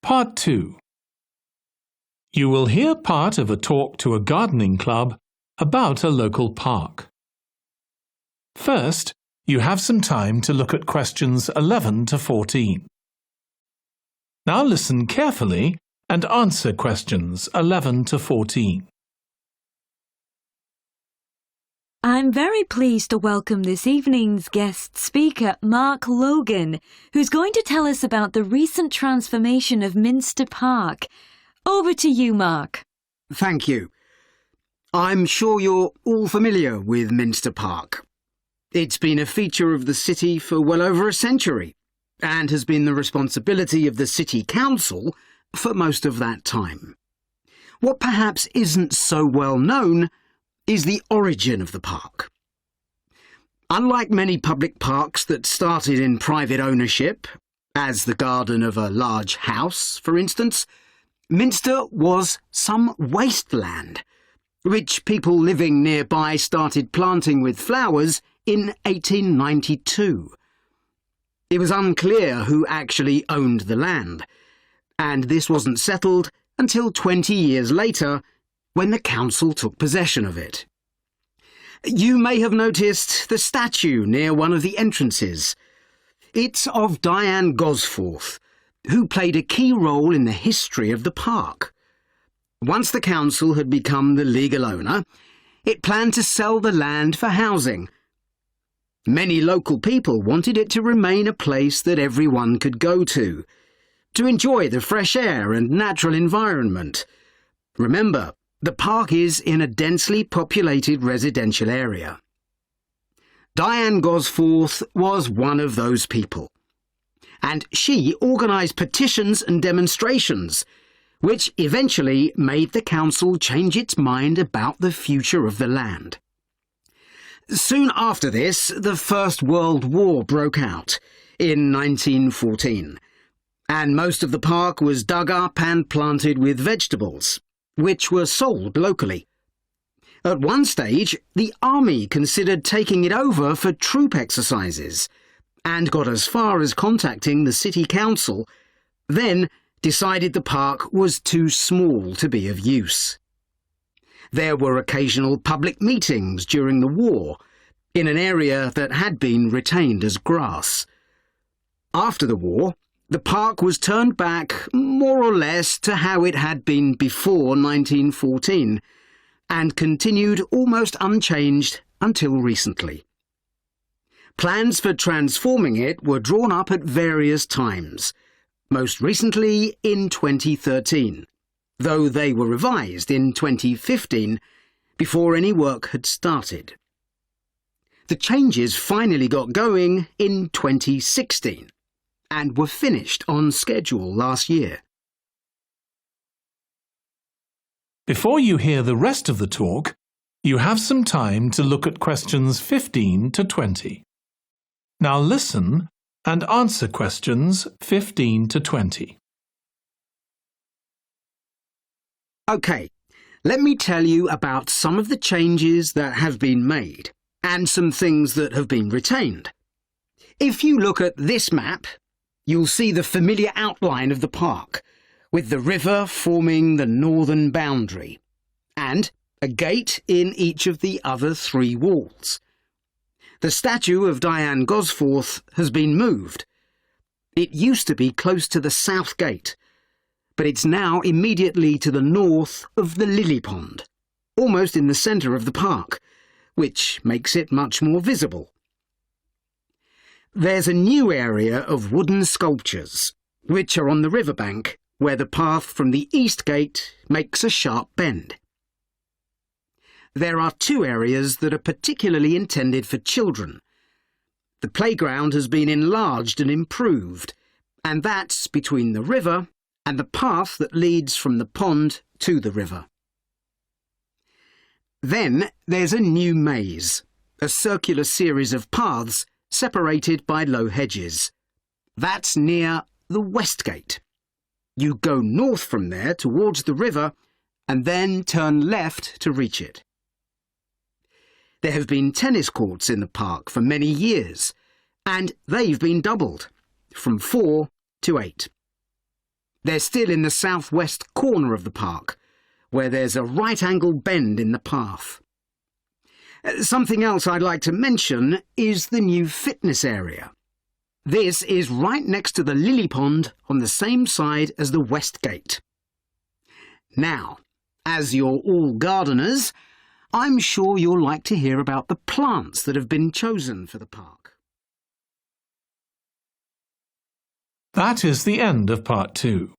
Part 2. You will hear part of a talk to a gardening club about a local park. First, you have some time to look at questions 11 to 14. Now listen carefully and answer questions 11 to 14. I'm very pleased to welcome this evening's guest speaker, Mark Logan, who's going to tell us about the recent transformation of Minster Park. Over to you, Mark. Thank you. I'm sure you're all familiar with Minster Park. It's been a feature of the city for well over a century and has been the responsibility of the City Council for most of that time. What perhaps isn't so well known is the origin of the park. Unlike many public parks that started in private ownership, as the garden of a large house, for instance, Minster was some wasteland, which people living nearby started planting with flowers in 1892. It was unclear who actually owned the land, and this wasn't settled until 20 years later, when the council took possession of it. You may have noticed the statue near one of the entrances. It's of Diane Gosforth, who played a key role in the history of the park. Once the council had become the legal owner, it planned to sell the land for housing. Many local people wanted it to remain a place that everyone could go to enjoy the fresh air and natural environment. Remember, the park is in a densely populated residential area. Diane Gosforth was one of those people, and she organised petitions and demonstrations, which eventually made the council change its mind about the future of the land. Soon after this, the First World War broke out in 1914, and most of the park was dug up and planted with vegetables, which were sold locally. At one stage, the army considered taking it over for troop exercises and got as far as contacting the city council, then decided the park was too small to be of use. There were occasional public meetings during the war in an area that had been retained as grass. After the war, the park was turned back more or less to how it had been before 1914 and continued almost unchanged until recently. Plans for transforming it were drawn up at various times, most recently in 2013, though they were revised in 2015 before any work had started. The changes finally got going in 2016 and were finished on schedule last year. Before you hear the rest of the talk, you have some time to look at questions 15 to 20. Now listen and answer questions 15 to 20. OK, let me tell you about some of the changes that have been made and some things that have been retained. If you look at this map, you'll see the familiar outline of the park, with the river forming the northern boundary, and a gate in each of the other three walls. The statue of Diane Gosforth has been moved. It used to be close to the south gate, but it's now immediately to the north of the lily pond, almost in the centre of the park, which makes it much more visible. There's a new area of wooden sculptures, which are on the riverbank, where the path from the east gate makes a sharp bend. There are two areas that are particularly intended for children. The playground has been enlarged and improved, and that's between the river and the path that leads from the pond to the river. Then there's a new maze, a circular series of paths separated by low hedges. That's near the west gate. You go north from there towards the river and then turn left to reach it. There have been tennis courts in the park for many years, and they've been doubled, from 4 to 8. They're still in the southwest corner of the park, where there's a right-angle bend in the path. Something else I'd like to mention is the new fitness area. This is right next to the lily pond on the same side as the west gate. Now, as you're all gardeners, I'm sure you'll like to hear about the plants that have been chosen for the park. That is the end of part 2.